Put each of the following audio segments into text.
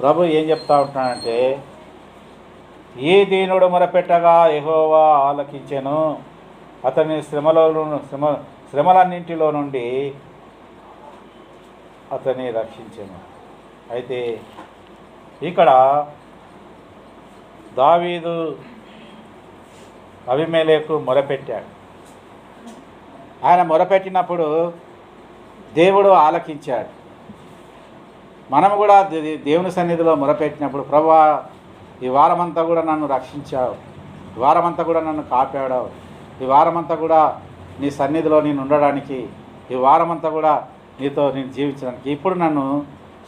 ప్రభు ఏం చెప్తా ఉంటున్నాడంటే, ఈ దీనుడు మొరపెట్టగా యెహోవా ఆలకించెను, అతని శ్రమలన్నింటిలో నుండి అతన్ని రక్షించెను. అయితే ఇక్కడ దావీదు అబీమెలెకు మొరపెట్టాడు. ఆయన మొరపెట్టినప్పుడు దేవుడు ఆలకించాడు. మనము కూడా దేవుని సన్నిధిలో మొరపెట్టినప్పుడు, ప్రభువా ఈ వారమంతా కూడా నన్ను రక్షించావు, ఈ వారమంతా కూడా నన్ను కాపాడావు, ఈ వారమంతా కూడా నీ సన్నిధిలో నేను ఉండడానికి, ఈ వారమంతా కూడా నీతో నేను జీవించడానికి, ఇప్పుడు నన్ను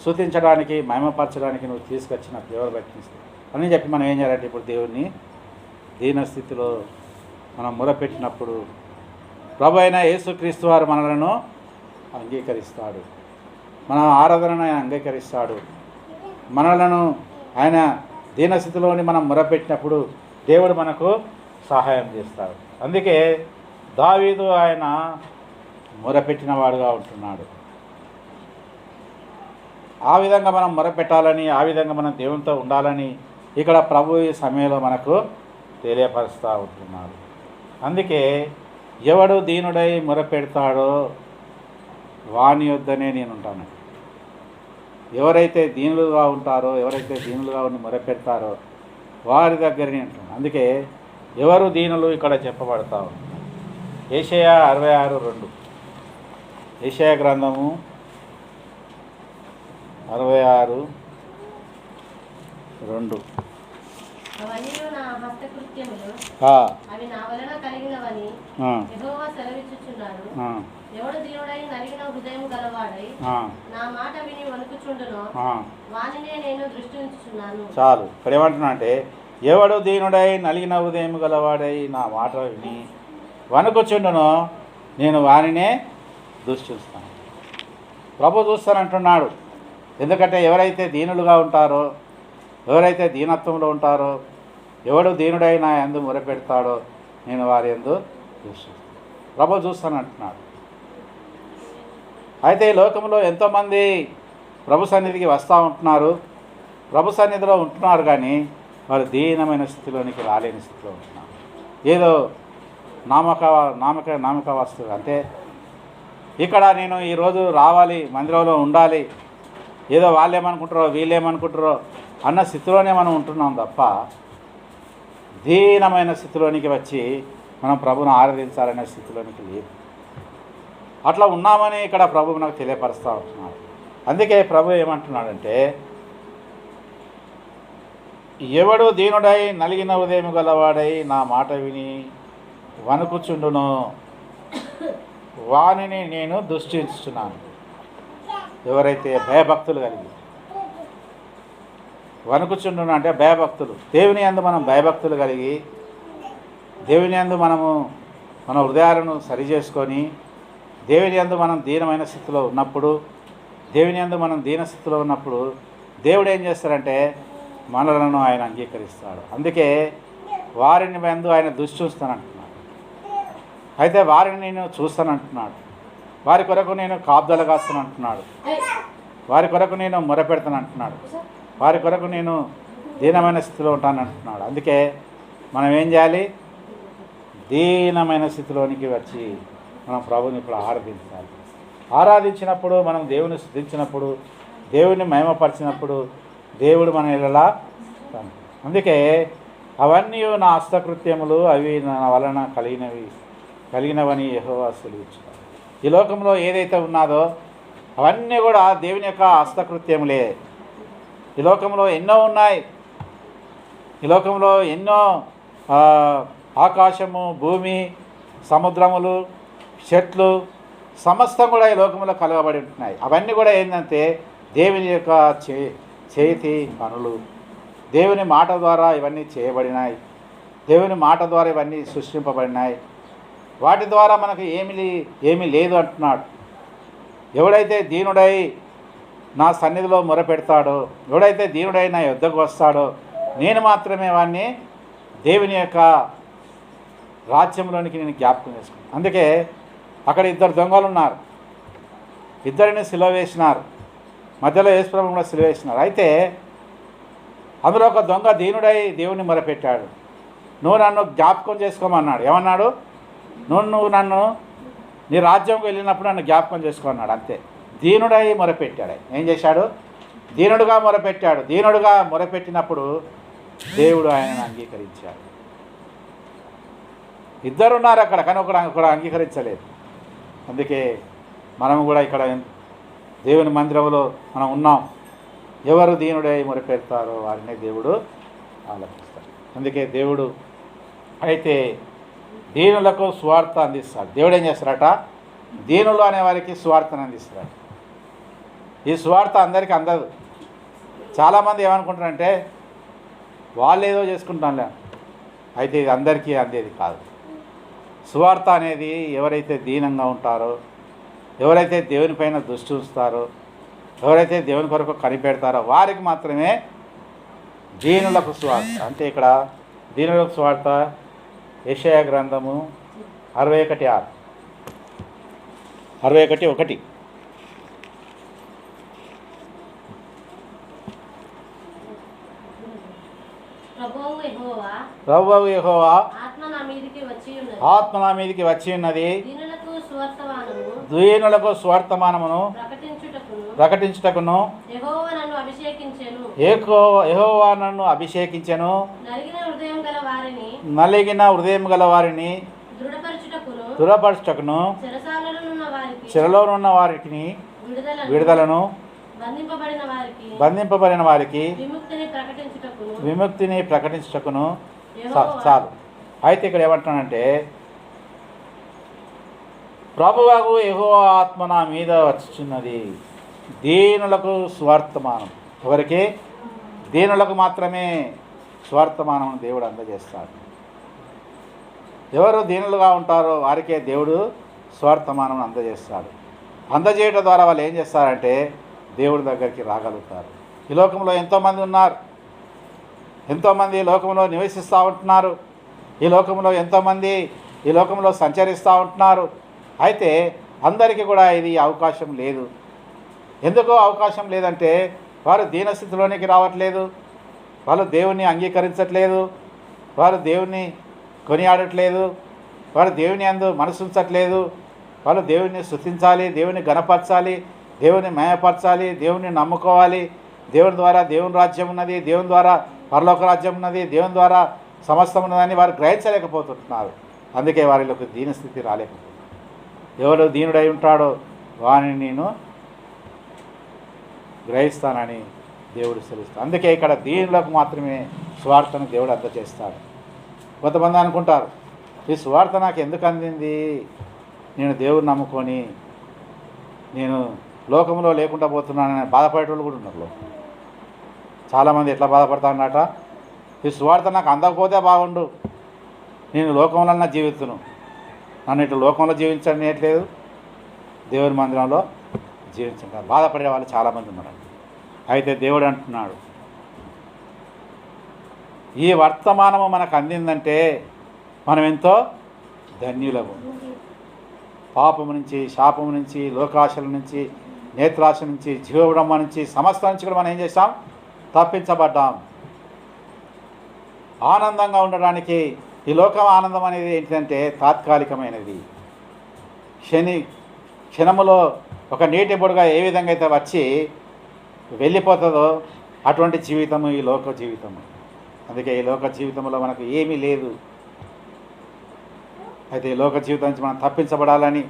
స్తుతించడానికి మహిమపరచడానికి నువ్వు తీసుకొచ్చిన దేవుడు రక్షిస్తావు అని చెప్పి మనం ఏం చేయాలంటే, ఇప్పుడు దేవుడిని దీనస్థితిలో మనం మొరపెట్టినప్పుడు ప్రభు అయిన యేసుక్రీస్తు వారు మనలను అంగీకరిస్తాడు, మన ఆరాధనను ఆయన అంగీకరిస్తాడు. మనలను ఆయన దీనస్థితిలోని మనం మొరపెట్టినప్పుడు దేవుడు మనకు సహాయం చేస్తాడు. అందుకే దావీదు ఆయన మొరపెట్టిన వాడుగా ఉంటున్నాడు. ఆ విధంగా మనం మొరపెట్టాలని, ఆ విధంగా మనం దేవునితో ఉండాలని ఇక్కడ ప్రభు ఈ సమయంలో మనకు తెలియపరుస్తూ ఉంటున్నాడు. అందుకే ఎవడు దీనుడై మొరపెడతాడో వాని యొద్దనే నేను ఉంటాను. ఎవరైతే దీనులుగా ఉంటారో, ఎవరైతే దీనులుగా ఉండి మొరపెడతారో వారి దగ్గరనే ఉంటాను. అందుకే ఎవరు దీనులు ఇక్కడ చెప్పబడతా ఉంటారు. యెషయా 66:2, యెషయా గ్రంథము 66:2. అవన్నీ నా హస్తకృత్యములు, అవి నా వలన కలిగినవని యెహోవా సెలవిచ్చుచున్నాడు. ఎవడు దీనుడై నలిగిన హృదయం గలవాడై నా మాట విని వణుకుచుండునో వానినే నేను దృష్టి ఉంచుచున్నాను. చాలు. ఇక్కడ ఏమంటున్నా అంటే, ఎవడు దీనుడై నలిగిన హృదయం గలవాడై నా మాట విని వణుకుచుండునో నేను వానినే దృష్టి ఉంచుతాను. ప్రభు చూస్తానంటున్నాడు. ఎందుకంటే ఎవరైతే దీనులుగా ఉంటారో, ఎవరైతే దీనత్వంలో ఉంటారో, ఎవడు దీనుడై నా యందు మొరపెడతాడో నేను వారి యందు దృష్టిస్తాను. ప్రభు చూస్తానంటున్నాడు. అయితే ఈ లోకంలో ఎంతోమంది ప్రభు సన్నిధికి వస్తూ ఉంటున్నారు, ప్రభు సన్నిధిలో ఉంటున్నారు, కానీ వారు దీనమైన స్థితిలోనికి రాలేని స్థితిలో ఉంటున్నారు. ఏదో నామక వస్తువు. అంటే ఇక్కడ నేను ఈరోజు రావాలి, మందిరంలో ఉండాలి, ఏదో వాళ్ళు ఏమనుకుంటారో వీళ్ళు ఏమనుకుంటారో అన్న స్థితిలోనే మనం ఉంటున్నాం తప్ప దీనమైన స్థితిలోనికి వచ్చి మనం ప్రభుని ఆరాధించాలనే స్థితిలోనికి లేదు. అట్లా ఉన్నామని ఇక్కడ ప్రభు నాకు తెలియపరుస్తూ ఉంటున్నాడు. అందుకే ప్రభు ఏమంటున్నాడంటే, ఎవడు దీనుడై నలిగిన హృదయం గలవాడై నా మాట విని వణుకుచుండునో వానిని నేను దృష్టించుతున్నాను. ఎవరైతే భయభక్తులు కలిగి వణుకుచుండును అంటే భయభక్తులు, దేవుని యందు మనం భయభక్తులు కలిగి, దేవుని యందు మనము మన హృదయాలను సరిచేసుకొని, దేవుని యందు మనం దీనమైన స్థితిలో ఉన్నప్పుడు, దేవుని యందు మనం దీనస్థితిలో ఉన్నప్పుడు దేవుడు ఏం చేస్తారంటే మనలను ఆయన అంగీకరిస్తాడు. అందుకే వారిని యందు ఆయన దృష్టి చూస్తానంటున్నాడు. అయితే వారిని నేను చూస్తానంటున్నాడు. వారి కొరకు నేను కాపుదల కాస్తానంటున్నాడు. వారి కొరకు నేను మొరపెడతానంటున్నాడు. వారి కొరకు నేను దీనమైన స్థితిలో ఉంటానంటున్నాడు. అందుకే మనం ఏం చేయాలి? దీనమైన స్థితిలోనికి వచ్చి మనం ప్రభుని ఇప్పుడు ఆరాధించాలి. ఆరాధించినప్పుడు, మనం దేవుని స్తుతించినప్పుడు, దేవుని మహిమపరిచినప్పుడు దేవుడు మన ఇళ్ళలా. అందుకే అవన్నీ నా హస్తకృత్యములు, అవి నా వలన కలిగినవని యెహోవా సెలవిచ్చును. ఈ లోకంలో ఏదైతే ఉన్నదో అవన్నీ కూడా దేవుని యొక్క హస్తకృత్యములే. ఈ లోకంలో ఎన్నో ఉన్నాయి. ఈ లోకంలో ఎన్నో ఆకాశము, భూమి, సముద్రములు, చెట్లు సమస్తం కూడా ఈ లోకంలో కలగబడి ఉంటున్నాయి. అవన్నీ కూడా ఏంటంటే దేవుని యొక్క చేతి పనులు. దేవుని మాట ద్వారా ఇవన్నీ చేయబడినాయి. దేవుని మాట ద్వారా ఇవన్నీ సృష్టింపబడినాయి. వాటి ద్వారా మనకు ఏమీ లేదు అంటున్నాడు. ఎవడైతే దీనుడై నా సన్నిధిలో మొరపెడతాడో, ఎవడైతే దీనుడై నా యొద్దకు వస్తాడో నేను మాత్రమే వాడిని దేవుని యొక్క రాజ్యంలోనికి నేను జ్ఞాపకం చేసుకున్నాను. అందుకే అక్కడ ఇద్దరు దొంగలు ఉన్నారు. ఇద్దరిని సిలువ వేసినారు. మధ్యలో యేసుప్రభువును కూడా సిలువ వేసినారు. అయితే అందులో ఒక దొంగ దీనుడై దేవుని మొరపెట్టాడు. నువ్వు నన్ను జ్ఞాపకం చేసుకోమన్నాడు. ఏమన్నాడు? నువ్వు నన్ను నీ రాజ్యంకి వెళ్ళినప్పుడు నన్ను జ్ఞాపకం చేసుకోమన్నాడు. అంతే. దీనుడై మొరపెట్టాడు. ఏం చేశాడు? దీనుడుగా మొరపెట్టాడు. దీనుడుగా మొరపెట్టినప్పుడు దేవుడు ఆయనను అంగీకరించాడు. ఇద్దరున్నారు అక్కడ, కానీ ఒకడు అంగీకరించలేదు. అందుకే మనము కూడా ఇక్కడ దేవుని మందిరంలో మనం ఉన్నాం. ఎవరు దీనుడై మొరపెడతారో వారినే దేవుడు ఆలకిస్తాడు. అందుకే దేవుడు అయితే దీనులకు సువార్త అందిస్తాడు. దేవుడు ఏం చేస్తాడట? దీనులు అనే వారికి సువార్తను అందిస్తాడు. ఈ సువార్త అందరికీ అందదు. చాలామంది ఏమనుకుంటారంటే వాళ్ళు ఏదో చేసుకుంటానులే, అయితే ఇది అందరికీ అందేది కాదు. సువార్త అనేది ఎవరైతే దీనంగా ఉంటారో, ఎవరైతే దేవుని పైన దృష్టి ఉంచుతారో, ఎవరైతే దేవుని కొరకు కనిపెడతారో వారికి మాత్రమే దీనులకు సువార్త. అంటే ఇక్కడ దీనులకు సువార్త యెషయా గ్రంథము 61:6, 61:1. ప్రభువు యెహోవా ఆత్మ నా మీదికి వచ్చి ఉన్నది, దీనులకు సువర్తమానమును ప్రకటించుటకును యెహోవా నన్ను అభిషేకించెను, నలిగిన హృదయం గల వారిని దృఢపరచుటకును, చెరలోనున్న వారికి విడుదలను, బంధింపబడిన వారికి విముక్తిని ప్రకటించుటకును. చాలు. అయితే ఇక్కడ ఏమంటున్నానంటే, ప్రభువు యెహోవా ఆత్మ నా మీద వచ్చుచున్నది, దీనులకు స్వార్థమానం. ఎవరికి? దీనులకు మాత్రమే స్వార్థమానం దేవుడు అందజేస్తాడు. ఎవరు దీనులుగా ఉంటారో వారికే దేవుడు స్వార్థమానం అందజేస్తాడు. అందజేయడం ద్వారా వాళ్ళు ఏం చేస్తారంటే దేవుడి దగ్గరికి రాగలుగుతారు. ఈ లోకంలో ఎంతోమంది ఉన్నారు, ఎంతోమంది లోకంలో నివసిస్తూ ఉంటున్నారు, ఈ లోకంలో ఎంతోమంది ఈ లోకంలో సంచరిస్తూ ఉంటున్నారు. అయితే అందరికీ కూడా ఇది అవకాశం లేదు. ఎందుకో అవకాశం లేదంటే వారు దీనస్థితిలోనికి రావట్లేదు, వాళ్ళు దేవుణ్ణి అంగీకరించట్లేదు, వారు దేవుణ్ణి కొనియాడట్లేదు, వారు దేవుని యందు మనసు ఉంచట్లేదు. వాళ్ళు దేవుని స్తుతించాలి, దేవుని గణపరచాలి, దేవుని మయపరచాలి, దేవుని నమ్ముకోవాలి. దేవుని ద్వారా దేవుని రాజ్యం ఉన్నది, దేవుని ద్వారా పరలోక రాజ్యం ఉన్నది, దేవుని ద్వారా సమస్తం ఉన్నదని వారు గ్రహించలేకపోతున్నారు. అందుకే వారిలోకి దీనస్థితి రాలేకపోతుంది. ఎవరు దీనుడై ఉంటాడో వారిని నేను గ్రహిస్తానని దేవుడు సెలుస్తాడు. అందుకే ఇక్కడ దీనులకు మాత్రమే స్వార్థను దేవుడు అందజేస్తాడు. కొంతమంది అనుకుంటారు, ఈ స్వార్థ నాకు ఎందుకు అందింది, నేను దేవుడిని నమ్ముకొని నేను లోకంలో లేకుండా పోతున్నానని బాధపడేటోళ్ళు కూడా ఉన్నారు. చాలామంది ఎట్లా బాధపడతా ఉన్నట, ఈ స్వార్థ నాకు అందకపోతే బాగుండు, నేను లోకంలో జీవిస్తును, నన్ను ఇటు లోకంలో జీవించట్లేదు, దేవుని మందిరంలో జీవించారు బాధపడే వాళ్ళు చాలామంది ఉన్నారు. అయితే దేవుడు అంటున్నాడు, ఈ వర్తమానము మనకు అందిందంటే మనం ఎంతో ధన్యులము. పాపము నుంచి, శాపము నుంచి, లోకాశల నుంచి, నేత్రాశ నుంచి, జీవబ్రహ్మ నుంచి, సమస్త నుంచి కూడా మనం ఏం చేస్తాం? తప్పించబడ్డాం. ఆనందంగా ఉండడానికి ఈ లోకం ఆనందం అనేది ఏంటంటే తాత్కాలికమైనది. క్షణములో ఒక నీటి బుడగ ఏ విధంగా అయితే వచ్చి వెళ్ళిపోతుందో అటువంటి జీవితము ఈ లోక జీవితము. అందుకే ఈ లోక జీవితంలో మనకు ఏమీ లేదు. అయితే ఈ లోక జీవితం నుంచి మనం తప్పించబడాలని,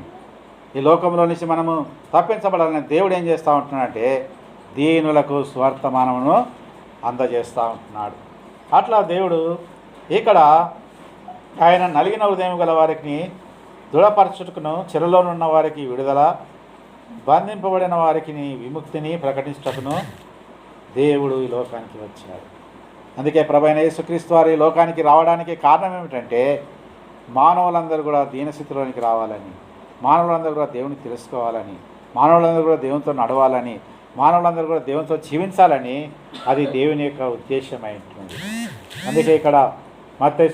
ఈ లోకంలో నుంచి మనము తప్పించబడాలని దేవుడు ఏం చేస్తూ ఉంటున్నాడంటే దీనులకు స్వార్థమానమును అందజేస్తూ ఉంటున్నాడు. అట్లా దేవుడు ఇక్కడ ఆయన నలిగిన హృదయం గల వారికి దృఢపరచుటకును, చెరలోనున్న వారికి విడుదల, బంధింపబడిన వారికి విముక్తిని ప్రకటించుటకును దేవుడు ఈ లోకానికి వచ్చాడు. అందుకే ప్రభువైన యేసుక్రీస్తు వారు ఈ లోకానికి రావడానికి కారణం ఏమిటంటే మానవులందరూ కూడా దీనస్థితిలోనికి రావాలని, మానవులందరూ కూడా దేవుని తెలుసుకోవాలని, మానవులందరూ కూడా దేవునితో నడవాలని, మానవులందరూ కూడా దేవునితో జీవించాలని అది దేవుని యొక్క ఉద్దేశం అయి ఉంటుంది. అందుకే ఇక్కడ మత్తయి